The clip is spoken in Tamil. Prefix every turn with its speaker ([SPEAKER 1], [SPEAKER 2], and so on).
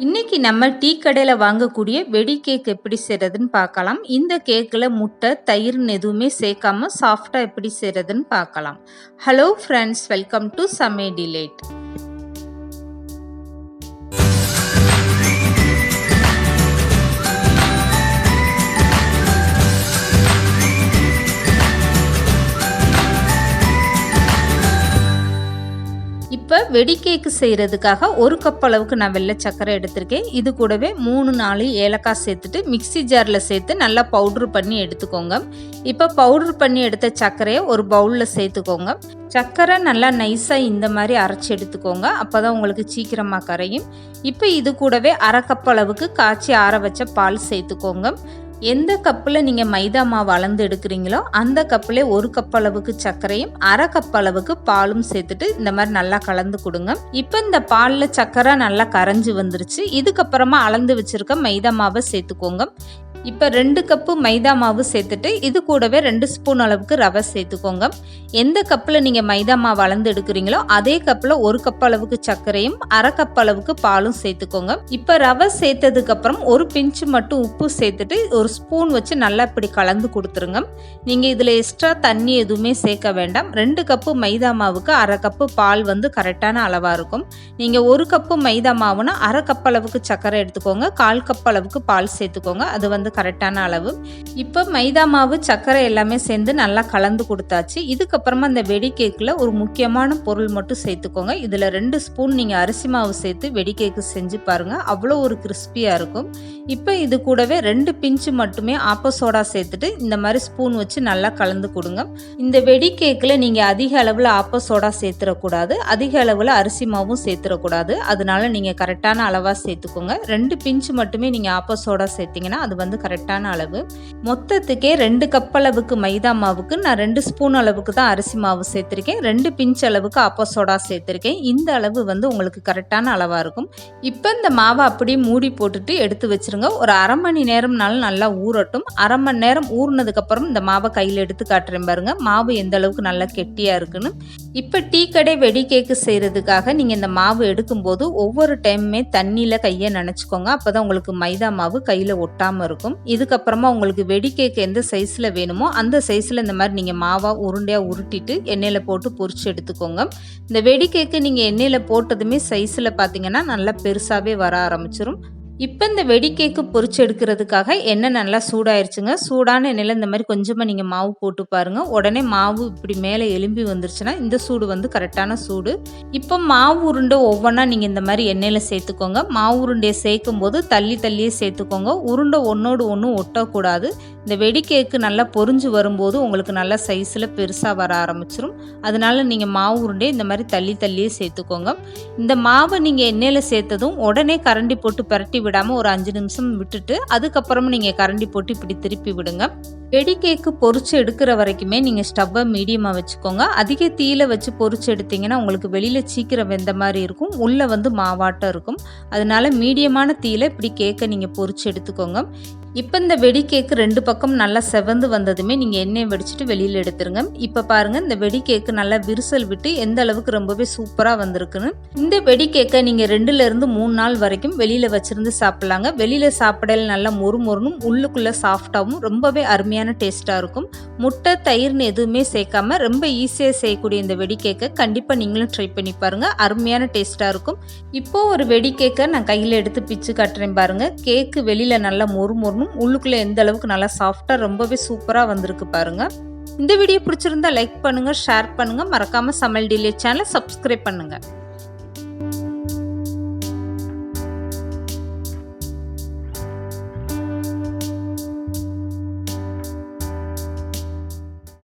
[SPEAKER 1] இன்னைக்கு நம்ம டீ கடையில் வாங்கக்கூடிய வெடி கேக் எப்படி செய்கிறதுன்னு பார்க்கலாம். இந்த கேக்கில் முட்டை தயிர்னு எதுவுமே சேர்க்காம சாஃப்டாக எப்படி செய்கிறதுன்னு பார்க்கலாம். ஹலோ ஃப்ரெண்ட்ஸ், வெல்கம் டு சமே டிலேட். இப்போ வெடி கேக்கு செய்கிறதுக்காக ஒரு கப் அளவுக்கு நான் வெள்ளை சர்க்கரை எடுத்திருக்கேன். இது கூடவே 3-4 ஏலக்காய் சேர்த்துட்டு மிக்சி ஜாரில் சேர்த்து நல்லா பவுட்ரு பண்ணி எடுத்துக்கோங்க. இப்போ பவுட்ரு பண்ணி எடுத்த சர்க்கரையை ஒரு பவுலில் சேர்த்துக்கோங்க. சர்க்கரை நல்லா நைஸாக இந்த மாதிரி அரைச்சி எடுத்துக்கோங்க, அப்போ தான் உங்களுக்கு சீக்கிரமாக கரையும். இப்போ இது கூடவே அரை கப் அளவுக்கு காய்ச்சி ஆற வச்ச பால் சேர்த்துக்கோங்க. எந்த கப்பில் நீங்கள் மைதா மாவு அளந்து எடுக்கிறீங்களோ அந்த கப்பில் ஒரு கப் அளவுக்கு சர்க்கரையும் அரை கப் அளவுக்கு பாலும் சேர்த்துட்டு இந்த மாதிரி நல்லா கலந்து கொடுங்க. இப்போ இந்த பாலில் சர்க்கரை நல்லா கரைஞ்சி வந்துருச்சு. இதுக்கப்புறமா அளந்து வச்சிருக்க மைதா மாவை சேர்த்துக்கோங்க. இப்போ 2 கப்பு மைதா மாவு சேர்த்துட்டு இது கூடவே 2 ஸ்பூன் அளவுக்கு ரவை சேர்த்துக்கோங்க. எந்த கப்பில் நீங்கள் மைதா மாவு அளந்து எடுக்கிறீங்களோ அதே கப்பில் ஒரு கப் அளவுக்கு சர்க்கரையும் அரை கப் அளவுக்கு பாலும் சேர்த்துக்கோங்க. இப்போ ரவை சேர்த்ததுக்கப்புறம் ஒரு பிஞ்சு மட்டும் உப்பு சேர்த்துட்டு ஒரு ஸ்பூன் வச்சு நல்லா இப்படி கலந்து கொடுத்துருங்க. நீங்கள் இதில் எக்ஸ்ட்ரா தண்ணி எதுவுமே சேர்க்க வேண்டாம். 2 கப்பு மைதா மாவுக்கு அரை கப்பு பால் கரெக்டான அளவாக இருக்கும். நீங்கள் ஒரு கப்பு மைதா மாவுனா அரை கப் அளவுக்கு சர்க்கரை எடுத்துக்கோங்க, 1/4 கப் அளவுக்கு பால் சேர்த்துக்கோங்க. அது கரெக்டான அளவு. இப்போ மைதா மாவு சர்க்கரை எல்லாமே சேர்ந்து நல்லா கலந்து கொடுத்தாச்சு. இதுக்கப்புறமா இந்த வெடி கேக்கில் ஒரு முக்கியமான பொருள் மட்டும் சேர்த்துக்கோங்க. இதில் 2 ஸ்பூன் நீங்கள் அரிசி மாவு சேர்த்து வெடி கேக்கு செஞ்சு பாருங்க, அவ்வளோ ஒரு கிறிஸ்பியாக இருக்கும். இப்போ இது கூடவே 2 பிஞ்சு மட்டுமே ஆப்ப சோடா சேர்த்துட்டு இந்த மாதிரி ஸ்பூன் வச்சு நல்லா கலந்து கொடுங்க. இந்த வெடி கேக்கில் நீங்கள் அதிக அளவில் ஆப்ப சோடா சேர்த்துடக்கூடாது, அதிக அளவில் அரிசி மாவும் சேர்த்துடக்கூடாது. அதனால நீங்கள் கரெக்டான அளவாக சேர்த்துக்கோங்க. 2 பிஞ்சு மட்டுமே நீங்கள் ஆப்ப சோடா சேர்த்தீங்கன்னா அது கரெக்டான அளவு. மொத்தத்துக்கே 2 கப் அளவுக்கு மைதா மாவுக்கு நான் 2 ஸ்பூன் அளவுக்கு தான் அரிசி மாவு சேர்த்திருக்கேன், 2 பிஞ்ச் அளவுக்கு ஆப்ப சோடா சேர்த்திருக்கேன். இந்த அளவு உங்களுக்கு கரெக்டான அளவா இருக்கும். இப்போ இந்த மாவை அப்படியே மூடி போட்டுட்டு எடுத்து வச்சிருங்க. ஒரு அரை மணி நேரம்னாலும் நல்லா ஊறட்டும். அரை மணி நேரம் ஊறினதுக்கு அப்புறம் இந்த மாவை கையில் எடுத்து காட்டுறேன் பாருங்க, மாவு எந்த அளவுக்கு நல்லா கெட்டியா இருக்குன்னு. இப்போ டீ கடை வெடி கேக்கு செய்யறதுக்காக நீங்க இந்த மாவு எடுக்கும்போது ஒவ்வொரு டைமுமே தண்ணியில கையை நனைச்சுக்கோங்க, அப்பதான் உங்களுக்கு மைதா மாவு கையில ஒட்டாம இருக்கும். இதுக்கப்புறமா உங்களுக்கு வெடி கேக் எந்த சைஸ்ல வேணுமோ அந்த சைஸ்ல இந்த மாதிரி நீங்க மாவா உருண்டையா உருட்டிட்டு எண்ணெயில போட்டு பொரிச்சு எடுத்துக்கோங்க. இந்த வெடி கேக்கு நீங்க எண்ணெயில போட்டதுமே சைஸ்ல பாத்தீங்கன்னா நல்லா பெருசாவே வர ஆரம்பிச்சிரும். இப்போ இந்த வெடி கேக்கு பொரிச்சு எடுக்கிறதுக்காக எண்ணெய் நல்லா சூடாயிருச்சுங்க. சூடான எண்ணெயில் இந்த மாதிரி கொஞ்சமாக நீங்கள் மாவு போட்டு பாருங்கள். உடனே மாவு இப்படி மேலே எலும்பி வந்துருச்சுன்னா இந்த சூடு கரெக்டான சூடு. இப்போ மாவு உருண்டை ஒவ்வொன்றா நீங்கள் இந்த மாதிரி எண்ணெயில் சேர்த்துக்கோங்க. மாவு உருண்டையை சேர்க்கும் போது தள்ளியே சேர்த்துக்கோங்க. உருண்டை ஒன்றோடு ஒன்றும் ஒட்டக்கூடாது. இந்த வெடி கேக்கு நல்லா பொரிஞ்சு வரும்போது உங்களுக்கு நல்ல சைஸில் பெருசாக வர ஆரம்பிச்சிடும். அதனால நீங்கள் மாவு உருண்டையை இந்த மாதிரி தள்ளியே சேர்த்துக்கோங்க. இந்த மாவை நீங்கள் எண்ணெயில் சேர்த்ததும் உடனே கரண்டி போட்டு பரட்டி விடாமல் ஒரு 5 நிமிஷம் விட்டுட்டு அதுக்கப்புறமா நீங்கள் கரண்டி போட்டு இப்படி திருப்பி விடுங்க. வெடி கேக்கு பொரிச்சு எடுக்கிற வரைக்குமே நீங்கள் ஸ்டவ்வை மீடியமாக வச்சுக்கோங்க. அதிக தீயில வச்சு பொரிச்சு எடுத்தீங்கன்னா உங்களுக்கு வெளியில் சீக்கிரம் வெந்த மாதிரி இருக்கும், உள்ளே மாவாட்டம் இருக்கும். அதனால மீடியமான தீயில இப்படி கேக்கை நீங்கள் பொரிச்சு எடுத்துக்கோங்க. இப்போ இந்த வெடி கேக்கு 2 பக்கம் நல்லா செவந்து வந்ததுமே நீங்கள் எண்ணெய் வடிச்சிட்டு வெளியில் எடுத்துருங்க. இப்போ பாருங்கள், இந்த வெடி கேக்கு நல்லா விரிசல் விட்டு எந்த அளவுக்கு ரொம்பவே சூப்பராக வந்திருக்குன்னு. இந்த வெடி கேக்கை நீங்கள் 2லேருந்து 3 நாள் வரைக்கும் வெளியில் வச்சிருந்து சாப்பிட்லாங்க. வெளியில் சாப்பிடல நல்லா மொறுமொறுனும் உள்ளுக்குள்ளே சாஃப்டாகவும் ரொம்பவே அருமையான டேஸ்ட்டாக இருக்கும். முட்டை தயிர்னு எதுவுமே சேர்க்காம ரொம்ப ஈஸியாக செய்யக்கூடிய இந்த வெடி கேக்கை கண்டிப்பாக நீங்களும் ட்ரை பண்ணி பாருங்கள், அருமையான டேஸ்ட்டாக இருக்கும். இப்போ ஒரு வெடி கேக்கை நான் கையில் எடுத்து பிச்சு காட்டுறேன் பாருங்கள். கேக்கு வெளியில் நல்லா மொறுமொறுனும் உள்ளுக்குள்ள எந்த அளவுக்கு நல்லா சாஃப்டா ரொம்பவே சூப்பரா வந்திருக்கு பாருங்க. இந்த வீடியோ பிடிச்சிருந்தா லைக் பண்ணுங்க, ஷேர் பண்ணுங்க, மறக்காம சமையல் டிலேட் சேனலை சப்ஸ்கிரைப் பண்ணுங்க.